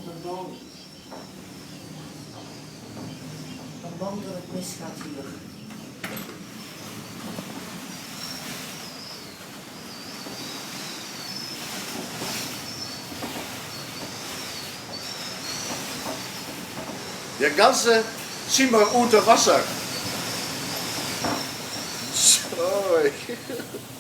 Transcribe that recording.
ben bang. Ik ben bang dat het misgaat hier. Der ganze Zimmer unter Wasser. So.